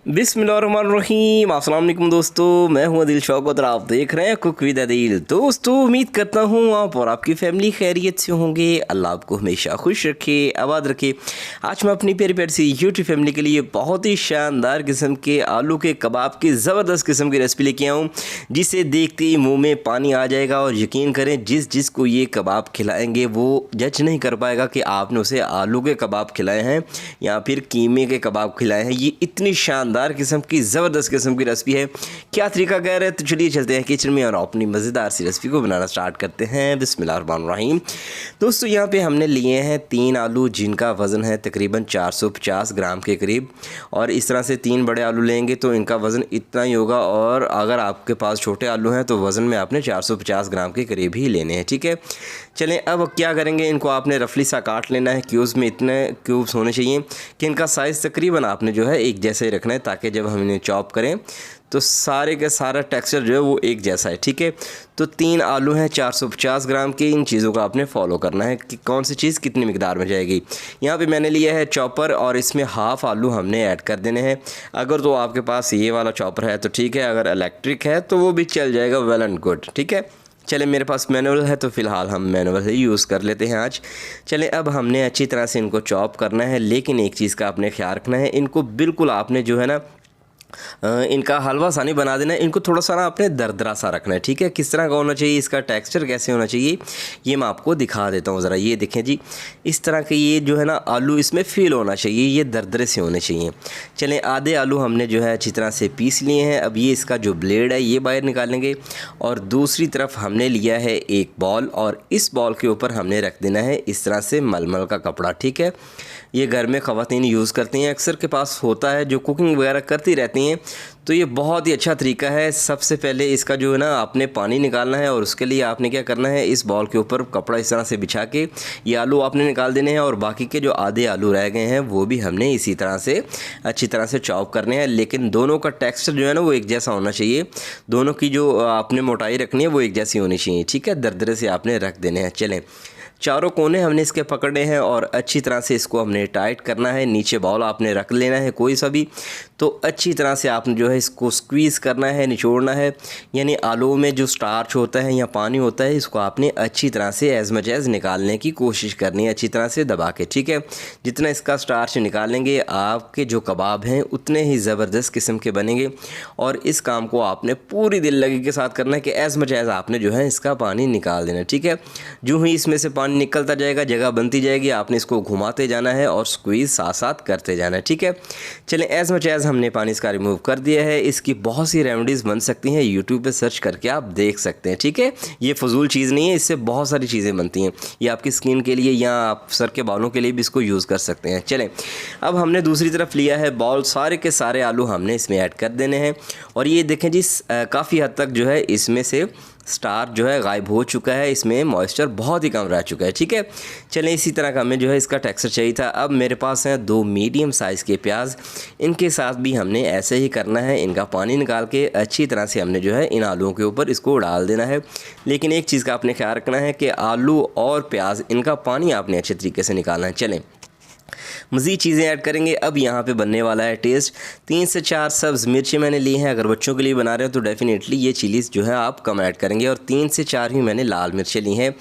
बिस्मिल्लाहिर्रहमानिर्रहीम। अस्सलाम वालेकुम दोस्तों, मैं हूं दिल शौकत और आप देख रहे हैं कुक विद अदील। दोस्तों उम्मीद करता हूं आप और आपकी फैमिली खैरियत से होंगे। अल्लाह आपको हमेशा खुश रखे, आबाद रखे। आज मैं अपनी प्यारी प्यारी सी यूट्यूब फैमिली के लिए बहुत ही शानदार किस्म के आलू के कबाब की ज़बरदस्त किस्म की रेसिपी लेके आऊँ, जिसे देखते ही मुँह में पानी आ जाएगा। और यकीन करें, जिसको ये कबाब खिलाएँगे वो जज नहीं कर पाएगा कि आपने उसे आलू के कबाब खिलाए हैं या फिर कीमे के कबाब खिलाए हैं। ये इतनी शानदार किस्म की ज़बरदस्त किस्म की रेसिपी है। क्या तरीका कह रहे हैं, तो चलिए चलते हैं किचन में और अपनी मज़ेदार सी रेसिपी को बनाना स्टार्ट करते हैं। बिस्मिल्लाहिर्रहमानिर्रहीम। दोस्तों यहाँ पे हमने लिए हैं 3 आलू, जिनका वज़न है तकरीबन 450 ग्राम के करीब। और इस तरह से 3 बड़े आलू लेंगे तो इनका वज़न इतना ही होगा। और अगर आपके पास छोटे आलू हैं तो वज़न में आपने 450 ग्राम के करीब ही लेने हैं। ठीक है, चलें अब क्या करेंगे, इनको आपने रफली सा काट लेना है। क्यूब्स में इतने क्यूब्स होने चाहिए कि इनका साइज़ तकरीबन आपने जो है एक जैसे ही रखना है, ताकि जब हम इन्हें चॉप करें तो सारे का सारा टेक्सचर जो है वो एक जैसा है। ठीक है, तो 3 आलू हैं 450 ग्राम के। इन चीज़ों को आपने फॉलो करना है कि कौन सी चीज़ कितनी मिकदार में जाएगी। यहाँ पे मैंने लिया है चॉपर और इसमें हाफ़ आलू हमने ऐड कर देने हैं। अगर तो आपके पास ये वाला चॉपर है तो ठीक है, अगर इलेक्ट्रिक है तो वो भी चल जाएगा, वेल एंड गुड। ठीक है, चले मेरे पास मैनुअल है तो फ़िलहाल हम मैनुअल ही यूज़ कर लेते हैं आज। चलें अब हमने अच्छी तरह से इनको चॉप करना है, लेकिन एक चीज़ का आपने ख्याल रखना है, इनको बिल्कुल आपने जो है ना इनका हलवा सा नहीं बना देना है। इनको थोड़ा सा ना आपने दरदरा सा रखना है। ठीक है, किस तरह का होना चाहिए, इसका टेक्सचर कैसे होना चाहिए, ये मैं आपको दिखा देता हूँ ज़रा। ये देखें जी, इस तरह के ये जो है ना आलू इसमें फील होना चाहिए, ये दरदरे से होने चाहिए। चलें आधे आलू हमने जो है अच्छी तरह से पीस लिए हैं। अब ये इसका जो ब्लेड है ये बाहर निकालेंगे और दूसरी तरफ हमने लिया है एक बॉल, और इस बॉल के ऊपर हमने रख देना है इस तरह से मलमल का कपड़ा। ठीक है, ये घर में ख़वातीन यूज़ करती हैं, अक्सर के पास होता है, जो कुकिंग वगैरह करती रहती हैं। तो ये बहुत ही अच्छा तरीका है। सबसे पहले इसका जो है ना आपने पानी निकालना है, और उसके लिए आपने क्या करना है, इस बॉल के ऊपर कपड़ा इस तरह से बिछा के ये आलू आपने निकाल देने हैं। और बाकी के जो आधे आलू रह गए हैं वो भी हमने इसी तरह से अच्छी तरह से चॉप करने हैं। लेकिन दोनों का टेक्सचर जो है ना वो एक जैसा होना चाहिए। दोनों की जो आपने मोटाई रखनी है वो एक जैसी होनी चाहिए। ठीक है, दरदरे से आपने रख देने हैं। चलें, चारों कोने हमने इसके पकड़े हैं और अच्छी तरह से इसको हमने टाइट करना है। नीचे बॉल आपने रख लेना है कोई सा भी, तो अच्छी तरह से आपने जो है इसको स्क्वीज़ करना है, निचोड़ना है। यानी आलू में जो स्टार्च होता है या पानी होता है, इसको आपने अच्छी तरह से एज़ मच एज़ निकालने की कोशिश करनी है, अच्छी तरह से दबा के। ठीक है, जितना इसका स्टार्च निकालेंगे आपके जो कबाब हैं उतने ही ज़बरदस्त किस्म के बनेंगे। और इस काम को आपने पूरी दिल लगी के साथ करना है कि एज़ मच एज़ आपने जो है इसका पानी निकाल देना है। ठीक है, जो ही इसमें से निकलता जाएगा, जगह बनती जाएगी, आपने इसको घुमाते जाना है और स्क्वीज़ साथ साथ करते जाना है। ठीक है, चलें एज़ मच एज़ हमने पानी इसका रिमूव कर दिया है। इसकी बहुत सी रेमेडीज़ बन सकती हैं, यूट्यूब पे सर्च करके आप देख सकते हैं। ठीक है, ये फजूल चीज़ नहीं है, इससे बहुत सारी चीज़ें बनती हैं। ये आपकी स्किन के लिए या आप सर के बालों के लिए भी इसको यूज़ कर सकते हैं। चलें अब हमने दूसरी तरफ लिया है बॉल, सारे के सारे आलू हमने इसमें ऐड कर देने हैं। और ये देखें जी, काफ़ी हद तक जो है इसमें से स्टार जो है गायब हो चुका है, इसमें मॉइस्चर बहुत ही कम रह चुका है। ठीक है, चलें इसी तरह का हमें जो है इसका टेक्सचर चाहिए था। अब मेरे पास हैं 2 मीडियम साइज़ के प्याज, इनके साथ भी हमने ऐसे ही करना है। इनका पानी निकाल के अच्छी तरह से हमने जो है इन आलूओं के ऊपर इसको डाल देना है। लेकिन एक चीज़ का आपने ख्याल रखना है कि आलू और प्याज इनका पानी आपने अच्छे तरीके से निकालना है। चलें मज़ीद चीज़ें ऐड करेंगे। अब यहाँ पे बनने वाला है टेस्ट। 3 से 4 सब्ज़ मिर्ची मैंने ली हैं। अगर बच्चों के लिए बना रहे हो तो डेफ़िनेटली ये चिलीज़ जो है आप कम ऐड करेंगे। और 3 से 4 ही मैंने लाल मिर्चें ली हैं।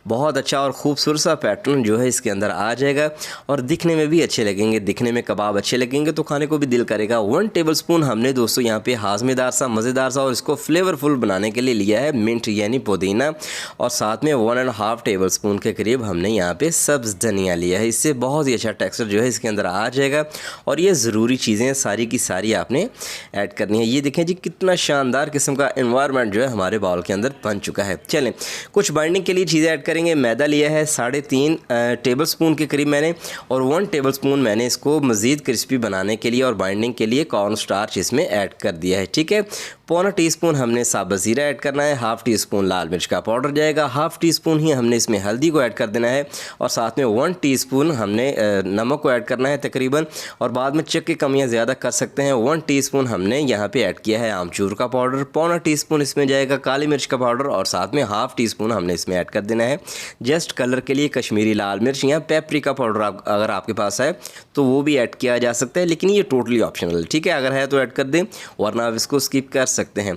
बहुत अच्छा और ख़ूबसूरत सा पैटर्न जो है इसके अंदर आ जाएगा और दिखने में भी अच्छे लगेंगे। दिखने में कबाब अच्छे लगेंगे तो खाने को भी दिल करेगा। 1 टेबलस्पून हमने दोस्तों यहाँ पे हाज़मेदार सा, मज़ेदार सा और इसको फ्लेवरफुल बनाने के लिए लिया है मिंट यानी पुदीना। और साथ में 1.5 टेबलस्पून के करीब हमने यहाँ पे सब्ज़ धनिया लिया है। इससे बहुत ही अच्छा टेक्सचर जो है इसके अंदर आ जाएगा। और ये ज़रूरी चीज़ें सारी की सारी आपने ऐड करनी है। ये देखें जी, कितना शानदार किस्म का एनवायरनमेंट जो है हमारे बाउल के अंदर बन चुका है। चलें कुछ बाइंडिंग के लिए चीज़ें ऐड करेंगे। मैदा लिया है 3.5 टेबलस्पून के करीब मैंने, और 1 टेबलस्पून मैंने इसको मज़ीद क्रिस्पी बनाने के लिए और बाइंडिंग के लिए कॉर्न स्टार्च इसमें ऐड कर दिया है। ठीक है, 1/4 टीस्पून हमने साबुत ज़ीरा ऐड करना है। 1/2 टीस्पून लाल मिर्च का पाउडर जाएगा। 1/2 टीस्पून ही हमने इसमें हल्दी को ऐड कर देना है। और साथ में 1 टीस्पून हमने नमक नमक को ऐड करना है तकरीबन, और बाद में चख के कमियाँ ज़्यादा कर सकते हैं। 1 टीस्पून हमने यहाँ पे ऐड किया है आमचूर का पाउडर, पौना टीस्पून इसमें जाएगा काली मिर्च का पाउडर, और साथ में हाफ़ टीस्पून हमने इसमें ऐड कर देना है जस्ट कलर के लिए कश्मीरी लाल मिर्च या पेपरिका पाउडर अगर आपके पास है तो वो भी ऐड किया जा सकता है, लेकिन ये टोटली ऑप्शनल, ठीक है। अगर है तो ऐड कर दें, वरना आप इसको स्किप कर सकते हैं।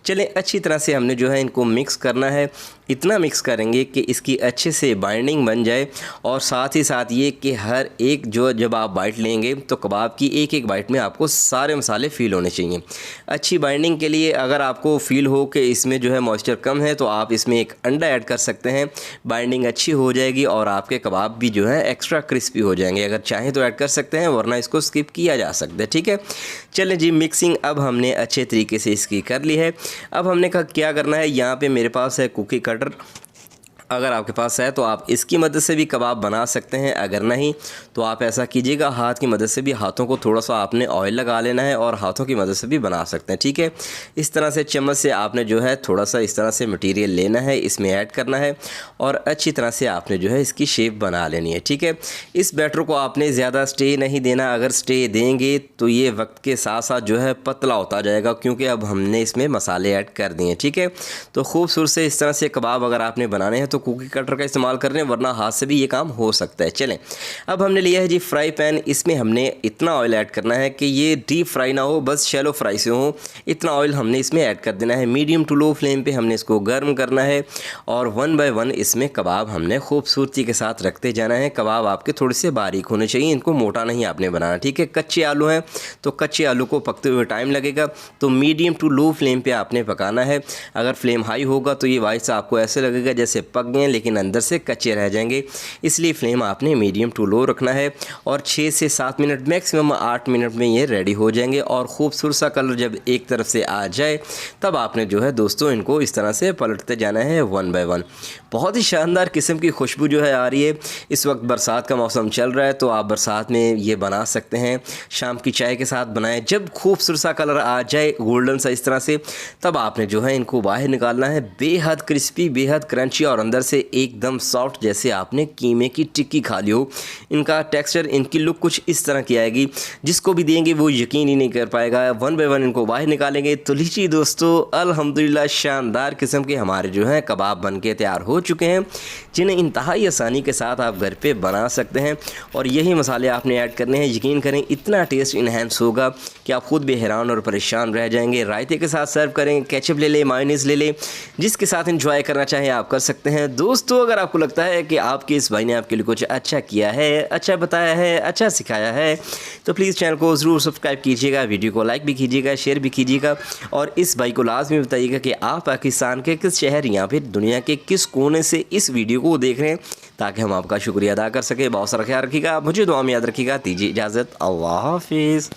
चलें, अच्छी तरह से हमने जो है इनको मिक्स करना है। इतना मिक्स करेंगे कि इसकी अच्छे से बाइंडिंग बन जाए, और साथ ही साथ ये कि हर एक जो जब आप बाइट लेंगे तो कबाब की एक एक बाइट में आपको सारे मसाले फ़ील होने चाहिए। अच्छी बाइंडिंग के लिए अगर आपको फ़ील हो कि इसमें जो है मॉइस्चर कम है तो आप इसमें एक अंडा ऐड कर सकते हैं। बाइंडिंग अच्छी हो जाएगी और आपके कबाब भी जो है एक्स्ट्रा क्रिस्पी हो जाएंगे। अगर चाहें तो ऐड कर सकते हैं, वरना इसको स्किप किया जा सकता है, ठीक है। चलें जी, मिक्सिंग अब हमने अच्छे तरीके से इसकी कर ली है। अब हमने क्या करना है, यहाँ पे मेरे पास है कुकी कटर, अगर आपके पास है तो आप इसकी मदद से भी कबाब बना सकते हैं, अगर नहीं तो आप ऐसा कीजिएगा हाथ की मदद से भी, हाथों को थोड़ा सा आपने ऑयल लगा लेना है और हाथों की मदद से भी बना सकते हैं, ठीक है। इस तरह से चम्मच से आपने जो है थोड़ा सा इस तरह से मटेरियल लेना है, इसमें ऐड करना है और अच्छी तरह से आपने जो है इसकी शेप बना लेनी है, ठीक है। इस बैटर को आपने ज़्यादा स्टे नहीं देना, अगर स्टे देंगे तो ये वक्त के साथ साथ जो है पतला होता जाएगा, क्योंकि अब हमने इसमें मसाले ऐड कर दिए, ठीक है। तो खूबसूरत से इस तरह से कबाब अगर आपने बनाने हैं तो कुकी कटर का इस्तेमाल कर रहे हैं, वरना हाथ से भी ये काम हो सकता है। चलें, अब हमने लिया है जी फ्राई पैन, इसमें हमने इतना ऑयल ऐड करना है कि ये डीप फ्राई ना हो, बस शैलो फ्राई से हो, इतना ऑयल हमने इसमें ऐड कर देना है। मीडियम टू लो फ्लेम पे हमने इसको गर्म करना है और 1 बाय 1 इसमें कबाब हमने खूबसूरती के साथ रखते जाना है। कबाब आपके थोड़े से बारीक होने चाहिए, इनको मोटा नहीं आपने बनाना, ठीक है। कच्चे आलू हैं तो कच्चे आलू को पकते हुए टाइम लगेगा, तो मीडियम टू लो फ्लेम पे आपने पकाना है। अगर फ्लेम हाई होगा तो ये वाइट से आपको ऐसे लगेगा जैसे पक गए, लेकिन अंदर से कच्चे रह जाएंगे, इसलिए फ्लेम आपने मीडियम टू लो रखना है। और 6 से 7 मिनट, मैक्सिमम 8 मिनट में ये रेडी हो जाएंगे। और खूबसूरत सा कलर जब एक तरफ से आ जाए तब आपने जो है दोस्तों इनको इस तरह से पलटते जाना है 1 बाय 1। बहुत ही शानदार किस्म की खुशबू जो है आ रही है। इस वक्त बरसात का मौसम चल रहा है, तो आप बरसात में ये बना सकते हैं, शाम की चाय के साथ बनाएं। जब खूबसूरत सा कलर आ जाए गोल्डन सा इस तरह से, तब आपने जो है इनको बाहर निकालना है। बेहद क्रिस्पी, बेहद क्रंची और अंदर से एकदम सॉफ्ट, जैसे आपने कीमे की टिक्की खा ली हो। इनका टेक्सचर, इनकी लुक कुछ इस तरह की आएगी, जिसको भी देंगे वो यकीन ही नहीं कर पाएगा। 1 बाय 1 इनको बाहर निकालेंगे तो लीजिए दोस्तों, अल्हम्दुलिल्लाह शानदार किस्म के हमारे जो है कबाब बन के तैयार हो चुके हैं, जिन्हें इंतहाई आसानी के साथ आप घर पे बना सकते हैं। और यही मसाले आपने ऐड करने हैं, यकीन करें इतना टेस्ट इन्हेंस होगा कि आप खुद भी हैरान और परेशान रह जाएंगे। रायते के साथ सर्व करें, केचप ले लें, मायोनीज़ ले लें, जिसके साथ एंजॉय करना चाहें आप कर सकते हैं। दोस्तों, अगर आपको लगता है कि आपके इस भाई ने आपके लिए कुछ अच्छा किया है, अच्छा बताया है, अच्छा सिखाया है, तो प्लीज़ चैनल को ज़रूर सब्सक्राइब कीजिएगा, वीडियो को लाइक भी कीजिएगा, शेयर भी कीजिएगा, और इस भाई को लाजमी बताइएगा कि आप पाकिस्तान के किस शहर या फिर दुनिया के किस कोने से इस वीडियो को देख रहे हैं, ताकि हम आपका शुक्रिया अदा कर सकें। बहुत सारा ख्याल रखिएगा, मुझे दुआ में याद रखिएगा। दीजिए इजाज़त, अल्लाह हाफिज़।